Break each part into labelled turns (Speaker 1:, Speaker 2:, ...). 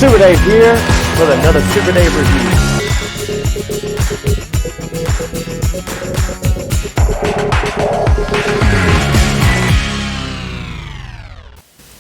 Speaker 1: Super Dave here with another Super Dave review.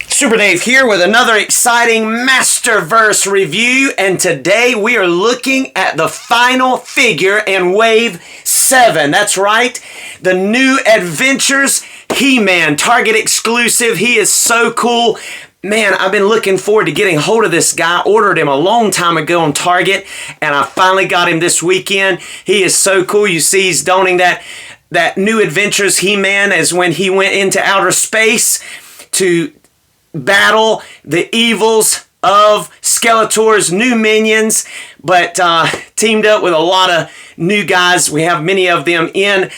Speaker 1: Super Dave here with another exciting Masterverse review, and today we are looking at the final figure in Wave 7. That's right, the New Adventures He-Man, Target exclusive. He is so cool. Man, I've been looking forward to getting hold of this guy. Ordered him a long time ago on Target, and I finally got him this weekend. He is so cool. You see he's donning that New Adventures He-Man as when he went into outer space to battle the evils of Skeletor's new minions, but teamed up with a lot of new guys. We have many of them in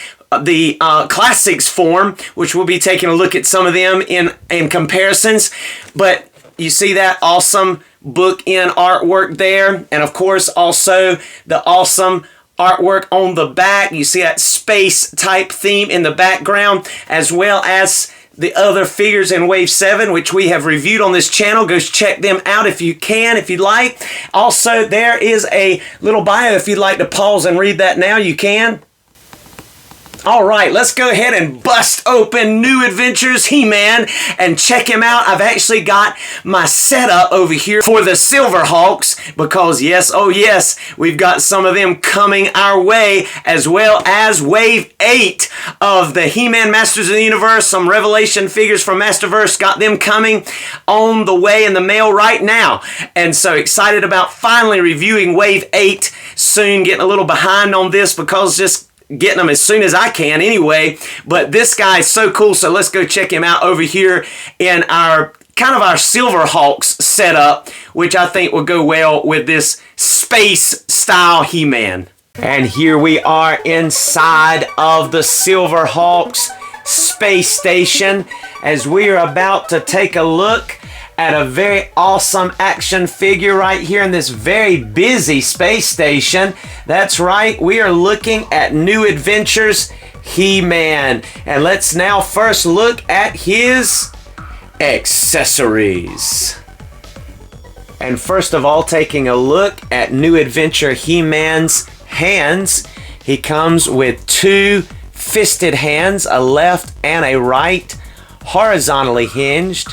Speaker 1: the classics form, which we'll be taking a look at some of them in comparisons. But you see that awesome book-end artwork there, and of course also the awesome artwork on the back. You see that space type theme in the background, as well as the other figures in Wave 7, which we have reviewed on this channel. Go check them out if you can, if you'd like. Also, there is a little bio. If you'd like to pause and read that now, you can. All right, let's go ahead and bust open New Adventures He-Man and check him out. I've actually got my setup over here for the Silverhawks because, yes, oh yes, we've got some of them coming our way, as well as Wave 8 of the He-Man Masters of the Universe. Some Revelation figures from Masterverse, got them coming on the way in the mail right now. And so excited about finally reviewing Wave 8 soon, getting a little behind on this because just getting them as soon as I can anyway. But this guy is so cool, so let's go check him out over here in our kind of our Silverhawks setup, which I think will go well with this space style He-Man. And here we are inside of the Silverhawks space station as we are about to take a look at a very awesome action figure right here in this very busy space station. That's right, we are looking at New Adventures He-Man. And let's now first look at his accessories. And first of all, taking a look at New Adventure He-Man's hands. He comes with two fisted hands, a left and a right, horizontally hinged,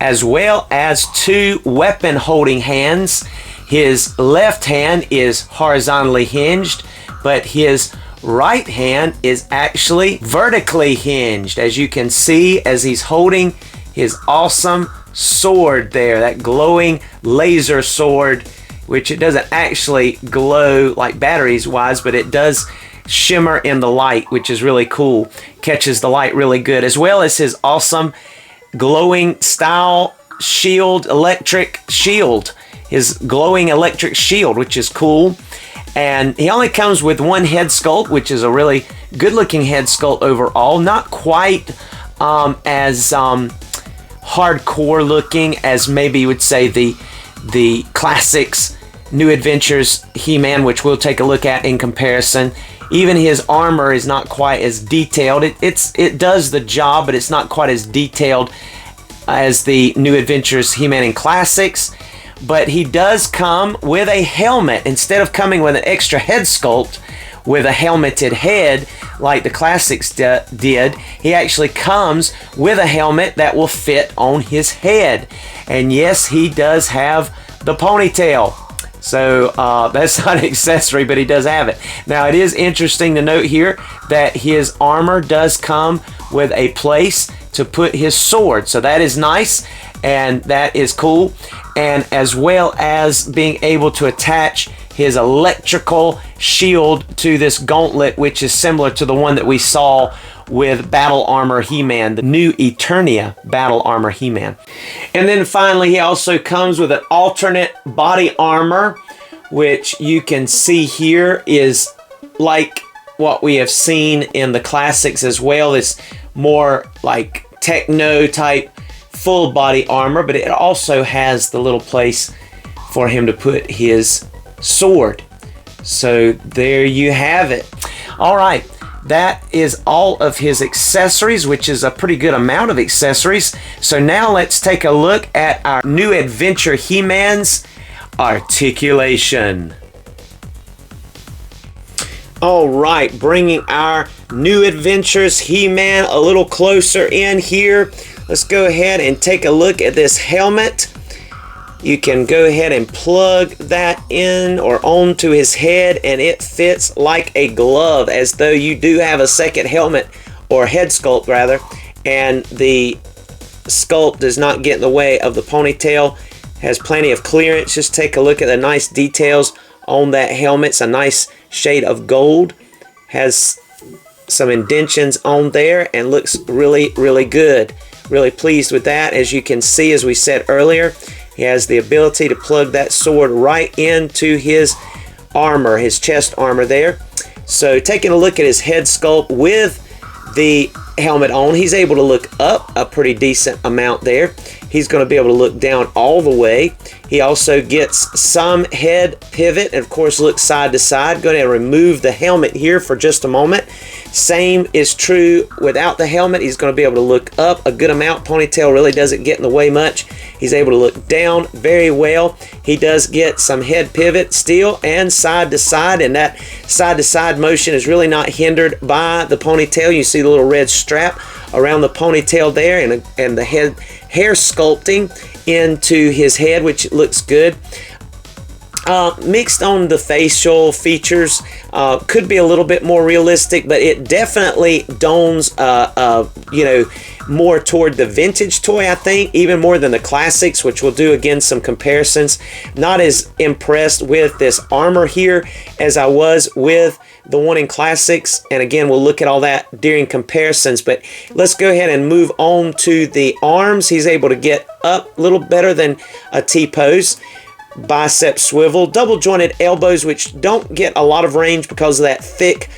Speaker 1: as well as two weapon holding hands. His left hand is horizontally hinged, but his right hand is actually vertically hinged, as you can see as he's holding his awesome sword there, that glowing laser sword, which it doesn't actually glow like batteries wise, but it does shimmer in the light, which is really cool. Catches the light really good, as well as his awesome glowing style shield, electric shield, his glowing electric shield, which is cool. And he only comes with one head sculpt, which is a really good looking head sculpt overall. Not quite as hardcore looking as maybe you would say the classics New Adventures He-Man, which we'll take a look at in comparison. Even his armor is not quite as detailed. It does the job, but it's not quite as detailed as the New Adventures He-Man in Classics. But he does come with a helmet. Instead of coming with an extra head sculpt with a helmeted head like the Classics did, he actually comes with a helmet that will fit on his head. And yes, he does have the ponytail. So that's not an accessory, but he does have it. Now, it is interesting to note here that his armor does come with a place to put his sword. So that is nice, and that is cool. And as well as being able to attach his electrical shield to this gauntlet, which is similar to the one that we saw with Battle Armor He-Man, the new Eternia Battle Armor He-Man. And then finally, he also comes with an alternate body armor, which you can see here is like what we have seen in the Classics as well. It's more like techno type full body armor, but it also has the little place for him to put his sword. So there you have it. All right, that is all of his accessories, which is a pretty good amount of accessories. So now let's take a look at our New Adventure He-Man's Articulation. All right, bringing our New Adventures He-Man a little closer in here. Let's go ahead and take a look at this helmet. You can go ahead and plug that in or onto his head, and it fits like a glove, as though you do have a second helmet, or head sculpt rather, and the sculpt does not get in the way of the ponytail. Has plenty of clearance. Just take a look at the nice details on that helmet. It's a nice shade of gold. Has some indentions on there and looks really, really good. Really pleased with that. As you can see, as we said earlier, he has the ability to plug that sword right into his armor, his chest armor there. So taking a look at his head sculpt with the helmet on, he's able to look up a pretty decent amount there. He's going to be able to look down all the way. He also gets some head pivot and of course looks side to side. Going to remove the helmet here for just a moment. Same is true without the helmet. He's going to be able to look up a good amount. Ponytail really doesn't get in the way much. He's able to look down very well. He does get some head pivot still and side to side, and that side to side motion is really not hindered by the ponytail. You see the little red strap around the ponytail there, and the hair sculpting into his head, which looks good. Mixed on the facial features, could be a little bit more realistic, but it definitely dones more toward the vintage toy, I think, even more than the classics, which we'll do again some comparisons. Not as impressed with this armor here as I was with the one in classics, and again we'll look at all that during comparisons. But let's go ahead and move on to the arms. He's able to get up a little better than a T-pose. Bicep swivel, double jointed elbows, which don't get a lot of range because of that thick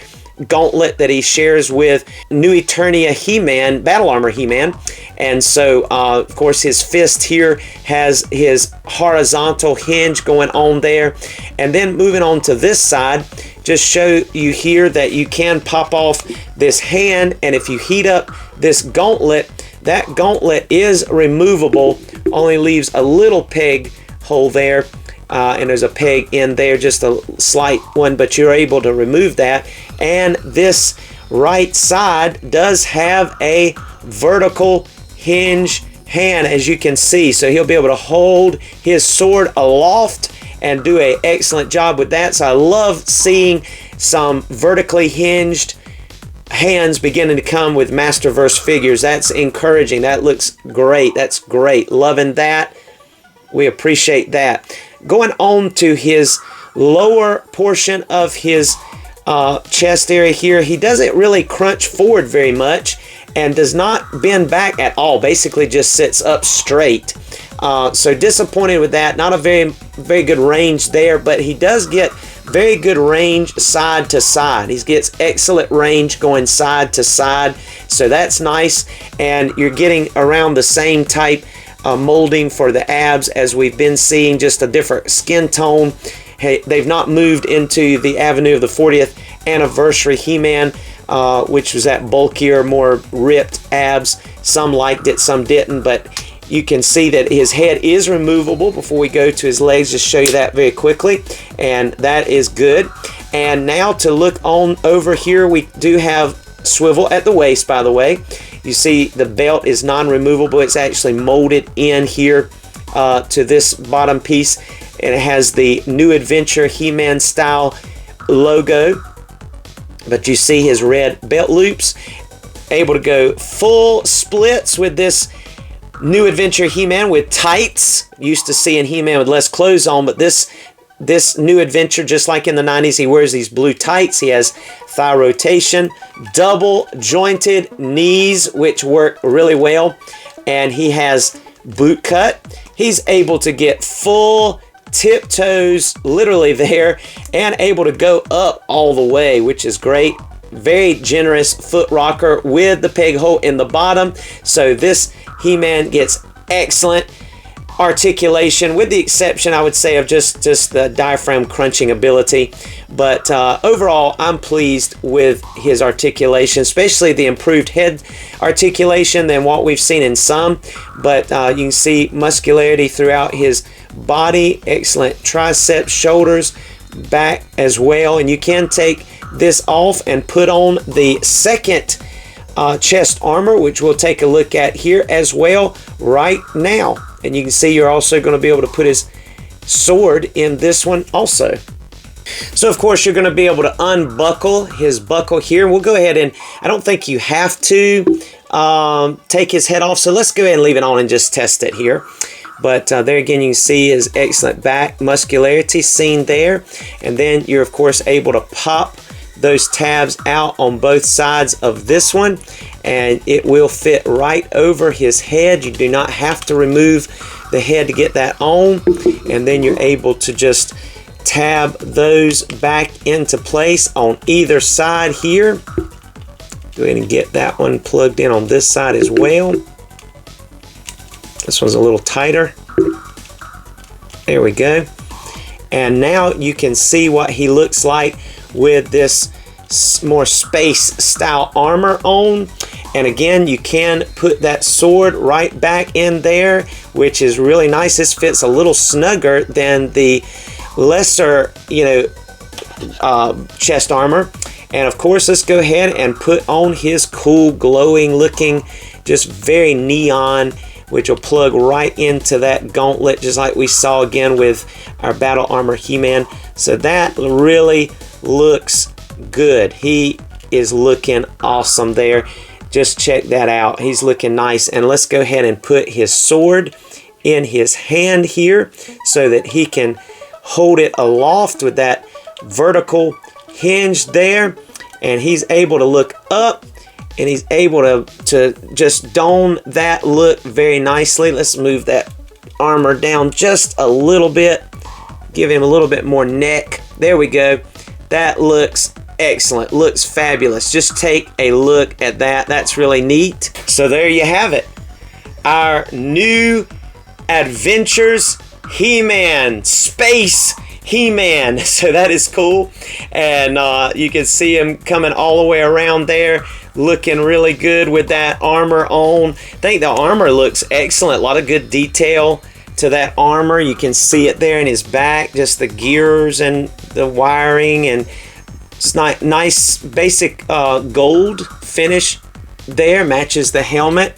Speaker 1: gauntlet that he shares with New Eternia He-Man, Battle Armor He-Man. And so of course his fist here has his horizontal hinge going on there. And then moving on to this side, just show you here that you can pop off this hand, and if you heat up this gauntlet, that gauntlet is removable, only leaves a little peg hole there, and there's a peg in there, just a slight one, but you're able to remove that. And this right side does have a vertical hinge hand, as you can see, so he'll be able to hold his sword aloft and do an excellent job with that. So I love seeing some vertically hinged hands beginning to come with Masterverse figures. That's encouraging. That looks great. That's great. Loving that. We appreciate that. Going on to his lower portion of his chest area here, he doesn't really crunch forward very much and does not bend back at all. Basically just sits up straight. So disappointed with that. Not a very good range there, but he does get very good range side to side. He gets excellent range going side to side, so that's nice. And you're getting around the same type molding for the abs as we've been seeing, just a different skin tone. Hey, they've not moved into the avenue of the 40th anniversary He-Man, which was that bulkier, more ripped abs. Some liked it, some didn't, but you can see that his head is removable. Before we go to his legs, just show you that very quickly, and that is good. And now to look on over here, we do have swivel at the waist, by the way. You see the belt is non-removable. It's actually molded in here to this bottom piece, and it has the New Adventure He-Man style logo. But you see his red belt loops. Able to go full splits with this New Adventure He-Man with tights. Used to seeing He-Man with less clothes on, but this New Adventure, just like in the 90s, he wears these blue tights. He has thigh rotation, double jointed knees, which work really well, and he has boot cut. He's able to get full tiptoes literally there, and able to go up all the way, which is great. Very generous foot rocker with the peg hole in the bottom. So this He-Man gets excellent articulation, with the exception, I would say, of just the diaphragm crunching ability. But overall, I'm pleased with his articulation, especially the improved head articulation than what we've seen in some. But you can see muscularity throughout his body, excellent triceps, shoulders, back as well. And you can take this off and put on the second chest armor, which we'll take a look at here as well right now. And you can see you're also going to be able to put his sword in this one also. So of course you're going to be able to unbuckle his buckle here. We'll go ahead and, I don't think you have to take his head off, so let's go ahead and leave it on and just test it here. But there again, you can see his excellent back muscularity seen there. And then you're of course able to pop those tabs out on both sides of this one, and it will fit right over his head. You do not have to remove the head to get that on. And then you're able to just tab those back into place on either side here. Go ahead and get that one plugged in on this side as well. This one's a little tighter. There we go. And now you can see what he looks like with this more space style armor on. And again, you can put that sword right back in there, which is really nice. This fits a little snugger than the lesser, chest armor. And of course, let's go ahead and put on his cool, glowing looking, just very neon, which will plug right into that gauntlet, just like we saw again with our battle armor He-Man. So that really looks good. He is looking awesome there. Just check that out. He's looking nice. And let's go ahead and put his sword in his hand here so that he can hold it aloft with that vertical hinge there. And he's able to look up, and he's able to just don that look very nicely. Let's move that armor down just a little bit. Give him a little bit more neck. There we go. That looks excellent. Looks fabulous. Just take a look at that. That's really neat. So there you have it. Our new Adventures He-Man, Space He-Man. So that is cool. And you can see him coming all the way around there, looking really good with that armor on. I think the armor looks excellent. A lot of good detail to that armor. You can see it there in his back, just the gears and the wiring, and it's nice basic gold finish there, matches the helmet.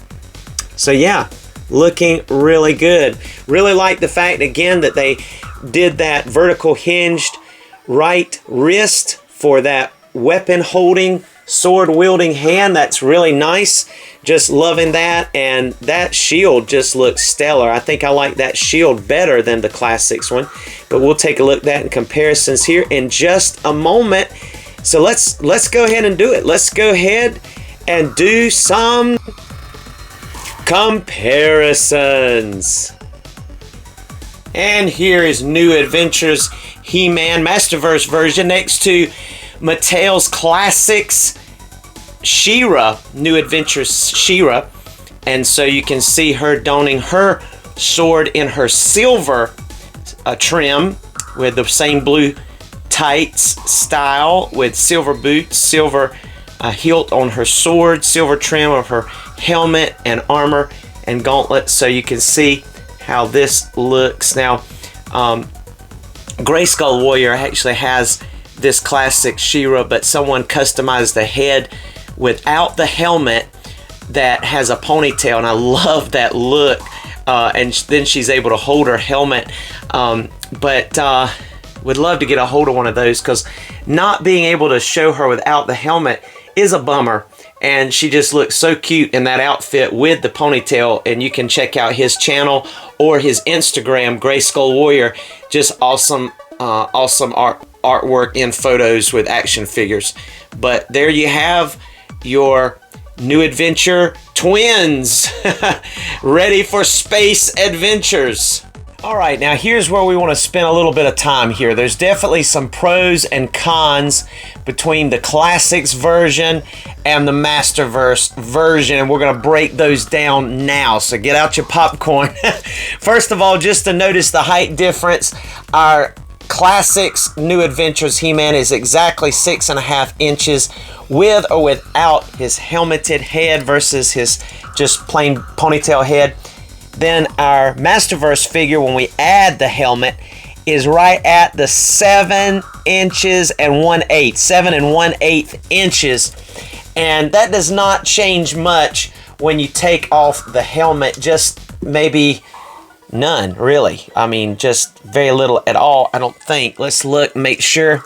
Speaker 1: So yeah, looking really good. Really like the fact again that they did that vertical hinged right wrist for that weapon holding, sword wielding hand. That's really nice. Just loving that. And that shield just looks stellar. I think I like that shield better than the classics one, but we'll take a look at that in comparisons here in just a moment. So let's go ahead and do it. Let's go ahead and do some comparisons. And here is New Adventures He-Man Masterverse version next to Mattel's Classics She-Ra, New Adventures She-Ra. And so you can see her donning her sword in her silver trim with the same blue tights style with silver boots, silver hilt on her sword, silver trim of her helmet and armor and gauntlet. So you can see how this looks. Now, Grayskull Warrior actually has this classic She-Ra, but someone customized the head without the helmet that has a ponytail, and I love that look. And then she's able to hold her helmet, but would love to get a hold of one of those, because not being able to show her without the helmet is a bummer. And she just looks so cute in that outfit with the ponytail. And you can check out his channel or his Instagram, Grayskull Warrior. Just awesome, awesome artwork in photos with action figures. But there you have your New Adventure twins, ready for space adventures. All right, now here's where we want to spend a little bit of time here. There's definitely some pros and cons between the Classics version and the Masterverse version, and we're going to break those down now. So get out your popcorn. First of all, just to notice the height difference, our Classics New Adventures He-Man is exactly 6.5 inches with or without his helmeted head versus his just plain ponytail head. Then our Masterverse figure, when we add the helmet, is right at the 7 inches and 1/8, 7 1/8 inches. And that does not change much when you take off the helmet, just maybe none, really. I mean, just very little at all, I don't think. Let's look, make sure.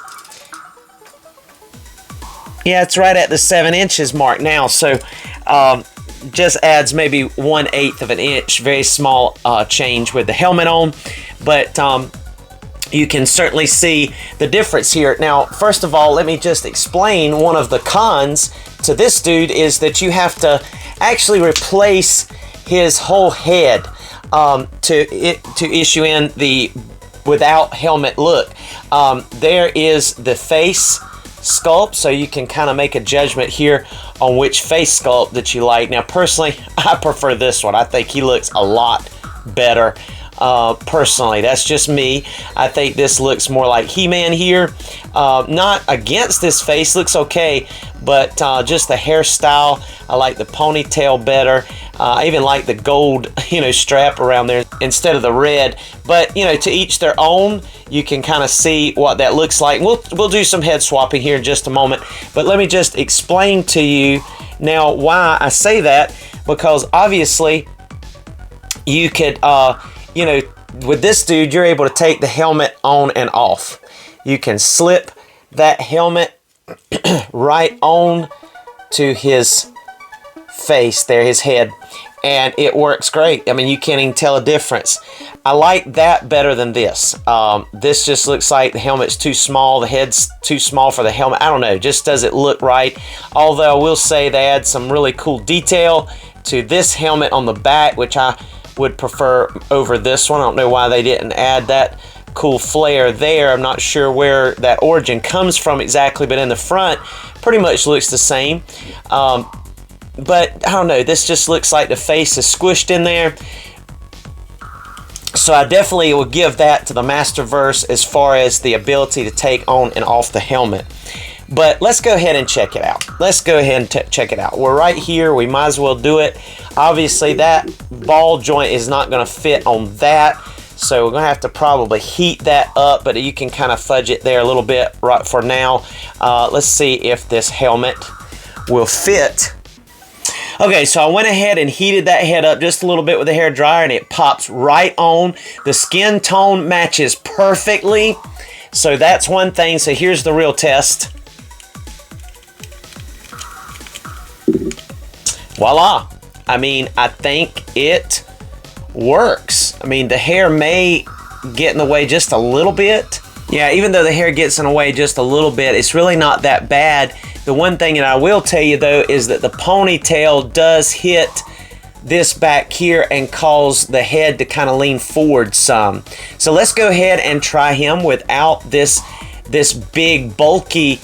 Speaker 1: Yeah, it's right at the 7 inches mark now. So, just adds maybe 1/8 of an inch, very small change with the helmet on, but you can certainly see the difference here. Now, first of all, let me just explain one of the cons to this dude is that you have to actually replace his whole head to issue in the without helmet look. There is the face sculpt, so you can kind of make a judgment here on which face sculpt that you like. Now, personally, I prefer this one. I think he looks a lot better. Personally, that's just me. I think this looks more like He-Man here. Not against this face, looks okay, but just the hairstyle, I like the ponytail better. I even like the gold, strap around there instead of the red. But, to each their own. You can kind of see what that looks like. We'll do some head swapping here in just a moment. But let me just explain to you now why I say that. Because obviously, you could, with this dude, you're able to take the helmet on and off. You can slip that helmet right on to his face there, his head, and it works great. I mean, you can't even tell a difference. I like that better than this. This just looks like the helmet's too small, the head's too small for the helmet. I don't know, just doesn't look right. Although I will say they add some really cool detail to this helmet on the back, which I would prefer over this one. I don't know why they didn't add that cool flare there. I'm not sure where that origin comes from exactly, but in the front, pretty much looks the same. But I don't know, this just looks like the face is squished in there. So I definitely will give that to the Masterverse as far as the ability to take on and off the helmet. But let's go ahead and check it out. Let's go ahead and check it out. We're right here. We might as well do it. Obviously, that ball joint is not going to fit on that. So we're going to have to probably heat that up. But you can kind of fudge it there a little bit right for now. Let's see if this helmet will fit. Okay, so I went ahead and heated that head up just a little bit with the hair dryer, and it pops right on. The skin tone matches perfectly. So that's one thing. So here's the real test. Voila. I mean, I think it works. I mean, the hair may get in the way just a little bit. Yeah, even though the hair gets in the way just a little bit, it's really not that bad. The one thing that I will tell you, though, is that the ponytail does hit this back here and cause the head to kind of lean forward some. So let's go ahead and try him without this big, bulky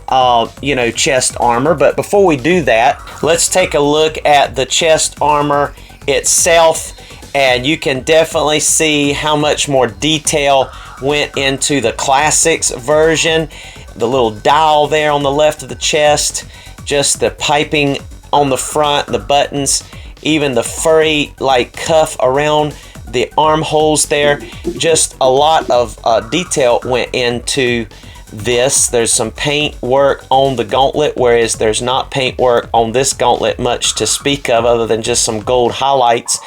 Speaker 1: chest armor. But before we do that, let's take a look at the chest armor itself, and you can definitely see how much more detail went into the Classics version. The little dial there on the left of the chest, just the piping on the front, the buttons, even the furry like cuff around the armholes there. Just a lot of detail went into this. There's some paint work on the gauntlet, whereas there's not paint work on this gauntlet much to speak of other than just some gold highlights.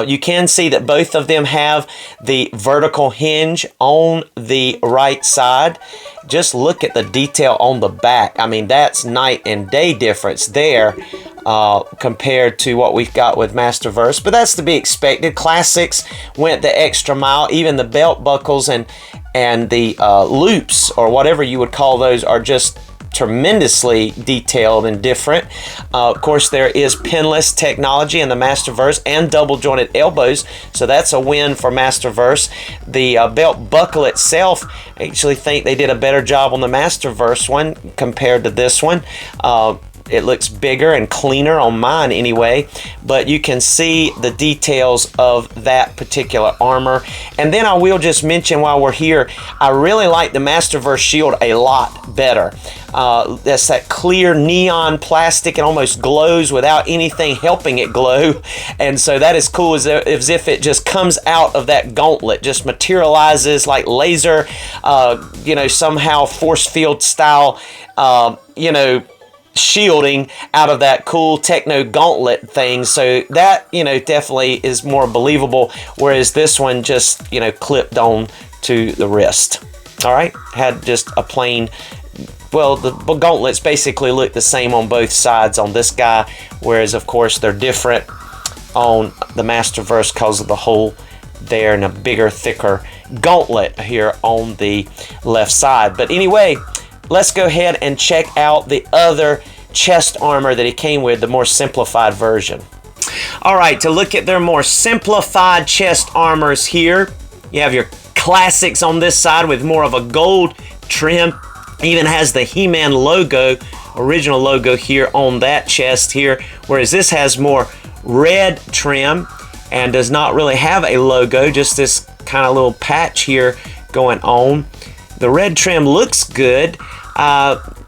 Speaker 1: You can see that both of them have the vertical hinge on the right side. Just look at the detail on the back. I mean, that's night and day difference there compared to what we've got with Masterverse, but that's to be expected. Classics went the extra mile. Even the belt buckles and the loops, or whatever you would call those, are just tremendously detailed and different. Of course, there is pinless technology in the Masterverse and double jointed elbows, so that's a win for Masterverse. The belt buckle itself, I actually think they did a better job on the Masterverse one compared to this one. It looks bigger and cleaner on mine anyway, but you can see the details of that particular armor. And then I will just mention while we're here, I really like the Masterverse shield a lot better. That's that clear neon plastic. It almost glows without anything helping it glow. And so that is cool, as if it just comes out of that gauntlet, just materializes like laser, somehow force field style, shielding out of that cool techno gauntlet thing. So that, definitely is more believable, whereas this one just, clipped on to the wrist. All right, had just a plain, well, the gauntlets basically look the same on both sides on this guy, whereas of course they're different on the Masterverse because of the hole there and a bigger, thicker gauntlet here on the left side. But anyway, let's go ahead and check out the other chest armor that he came with, the more simplified version. All right, to look at their more simplified chest armors here, you have your classics on this side with more of a gold trim. Even has the He-Man logo, original logo here on that chest here, whereas this has more red trim and does not really have a logo, just this kind of little patch here going on. The red trim looks good.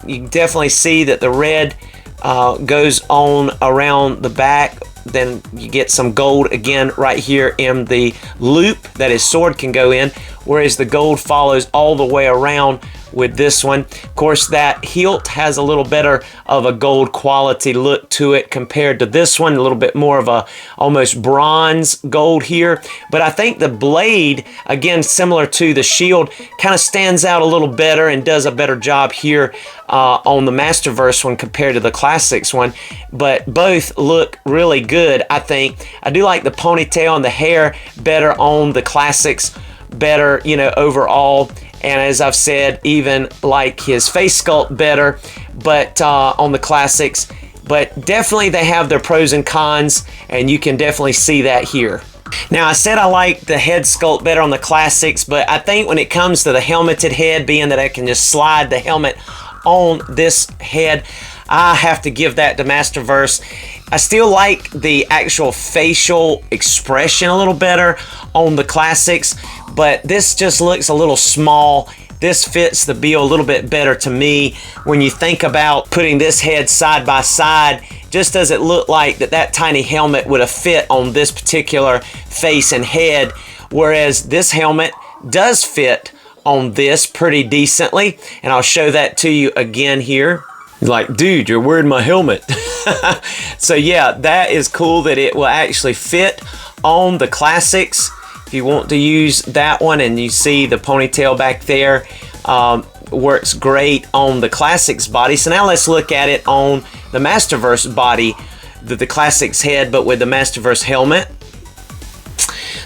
Speaker 1: You can definitely see that the red goes on around the back. Then you get some gold again right here in the loop that his sword can go in, whereas the gold follows all the way around with this one. Of course, that hilt has a little better of a gold quality look to it compared to this one, a little bit more of a almost bronze gold here. But I think the blade, again, similar to the shield, kind of stands out a little better and does a better job here on the Masterverse one compared to the Classics one. But both look really good, I think. I do like the ponytail and the hair better on the Classics, better, overall. And as I've said, even like his face sculpt better, but on the Classics. But definitely they have their pros and cons, and you can definitely see that here. Now, I said I like the head sculpt better on the Classics, but I think when it comes to the helmeted head, being that I can just slide the helmet on this head, I have to give that to Masterverse. I still like the actual facial expression a little better on the Classics, but this just looks a little small. This fits the bill a little bit better to me. When you think about putting this head side by side, just does it look like that tiny helmet would have fit on this particular face and head, whereas this helmet does fit on this pretty decently, and I'll show that to you again here. Like, dude, you're wearing my helmet. So yeah, that is cool that it will actually fit on the Classics. If you want to use that one, and you see the ponytail back there, works great on the Classics body. So now let's look at it on the Masterverse body, the Classics head, but with the Masterverse helmet.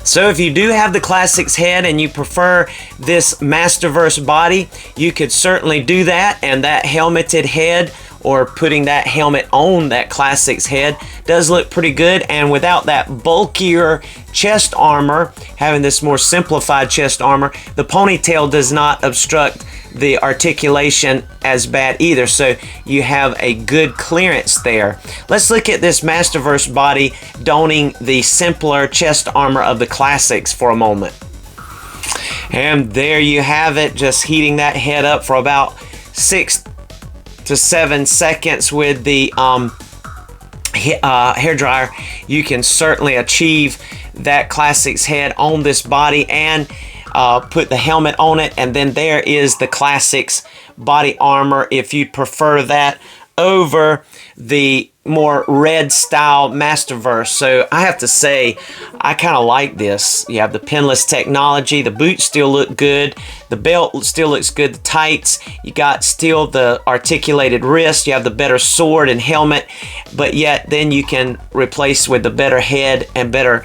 Speaker 1: So if you do have the Classics head and you prefer this Masterverse body, you could certainly do that, and that helmeted head, or putting that helmet on that Classics head, does look pretty good. And without that bulkier chest armor, having this more simplified chest armor, the ponytail does not obstruct the articulation as bad either, so you have a good clearance there. Let's look at this Masterverse body donning the simpler chest armor of the Classics for a moment. And there you have it, just heating that head up for about 6 to 7 seconds with the hair dryer. You can certainly achieve that Classics head on this body and put the helmet on it, and then there is the Classics body armor if you prefer that over the more red style Masterverse. So I have to say, I kind of like this. You have the pinless technology, the boots still look good, the belt still looks good, the tights, you got still the articulated wrist, you have the better sword and helmet, but yet then you can replace with the better head and better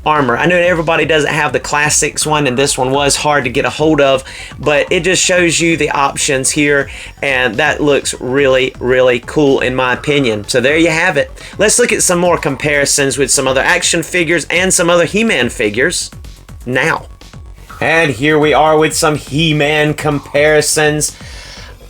Speaker 1: armor. I know everybody doesn't have the classics one, and this one was hard to get a hold of, but it just shows you the options here, and that looks really, really cool in my opinion. So there you have it. Let's look at some more comparisons with some other action figures and some other He-Man figures now. And here we are with some He-Man comparisons.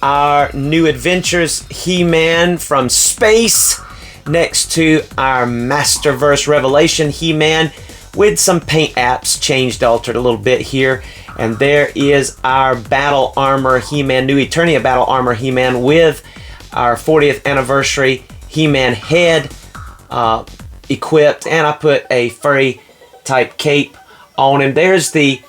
Speaker 1: Our New Adventures He-Man from space next to our Masterverse Revelation He-Man with some paint apps changed, altered a little bit here. And there is our Battle Armor He-Man, New Eternia Battle Armor He-Man with our 40th anniversary He-Man head equipped, and I put a furry type cape on him. There's the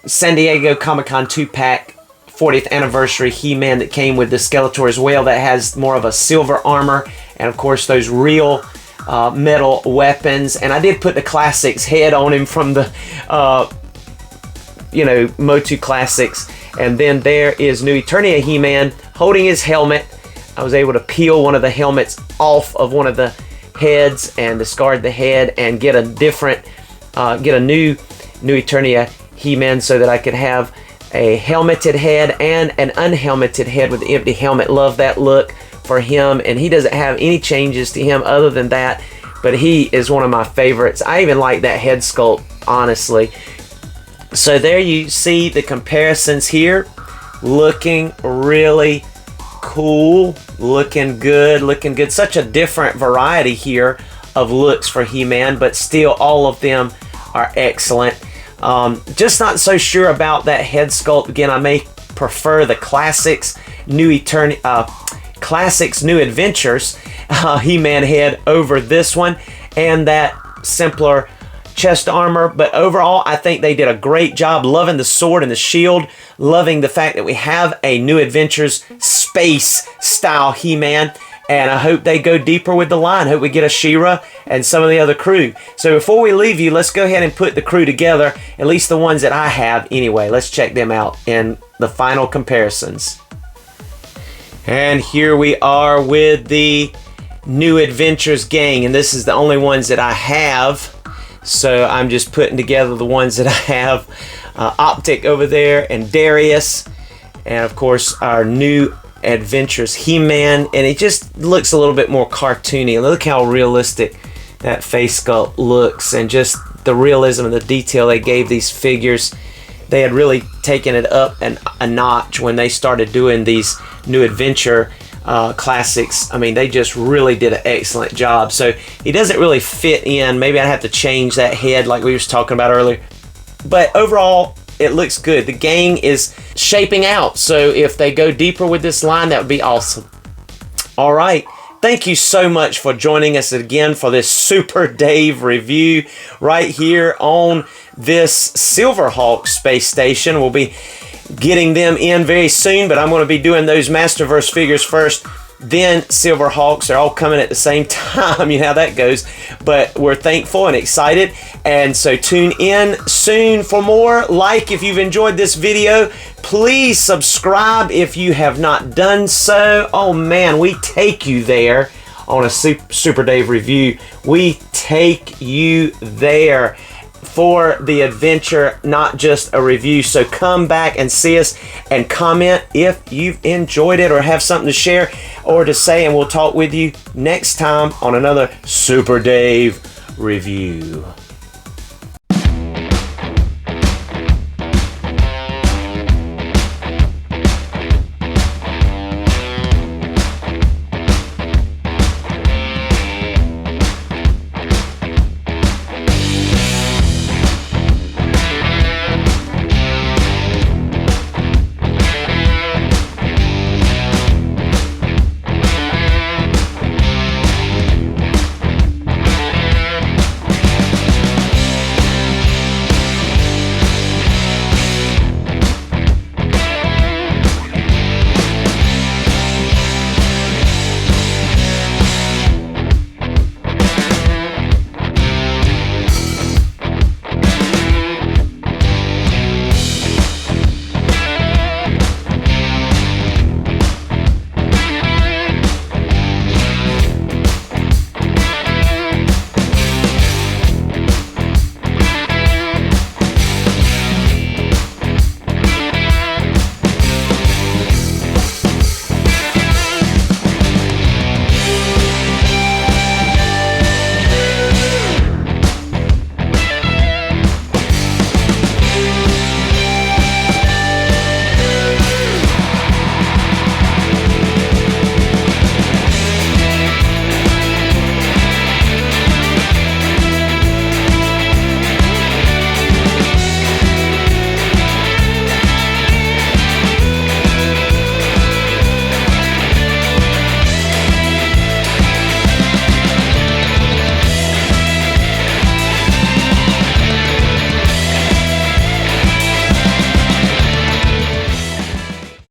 Speaker 1: San Diego Comic-Con 2-pack 40th anniversary He-Man that came with the Skeletor as well, that has more of a silver armor, and of course those real metal weapons. And I did put the Classics head on him from the Motu Classics. And then there is New Eternia He-Man holding his helmet. I was able to peel one of the helmets off of one of the heads and discard the head and get a different get a new Eternia He-Man so that I could have a helmeted head and an unhelmeted head with the empty helmet. Love that look for him, and he doesn't have any changes to him other than that, but he is one of my favorites. I even like that head sculpt, honestly. So there you see the comparisons here, looking really cool, looking good. Such a different variety here of looks for He-Man, but still all of them are excellent. Just not so sure about that head sculpt. Again, I may prefer the Classics New Adventures He-Man head over this one, and that simpler chest armor. But overall, I think they did a great job. Loving the sword and the shield, loving the fact that we have a New Adventures space style He-Man. And I hope they go deeper with the line. Hope we get a She-Ra and some of the other crew. So before we leave you, let's go ahead and put the crew together, at least the ones that I have anyway. Let's check them out in the final comparisons. And here we are with the New Adventures gang, and this is the only ones that I have. So I'm just putting together the ones that I have. Optic over there, and Darius, and of course our New Adventures He-Man, and it just looks a little bit more cartoony. Look how realistic that face sculpt looks, and just the realism and the detail they gave these figures. They had really taken it up a notch when they started doing these New Adventure classics. I mean, they just really did an excellent job. So he doesn't really fit in. Maybe I'd have to change that head like we was talking about earlier, but overall it looks good. The gang is shaping out, so if they go deeper with this line, that would be awesome. All right, thank you so much for joining us again for this Super Dave review right here on this Silverhawk space station. We'll be getting them in very soon, but I'm going to be doing those Masterverse figures first, then Silverhawks. They're all coming at the same time. You know how that goes. But we're thankful and excited, and so tune in soon for more. Like if you've enjoyed this video. Please subscribe if you have not done so. Oh man, we take you there on a Super Dave review. We take you there for the adventure, not just a review. So come back and see us, and comment if you've enjoyed it or have something to share or to say, and we'll talk with you next time on another Super Dave review.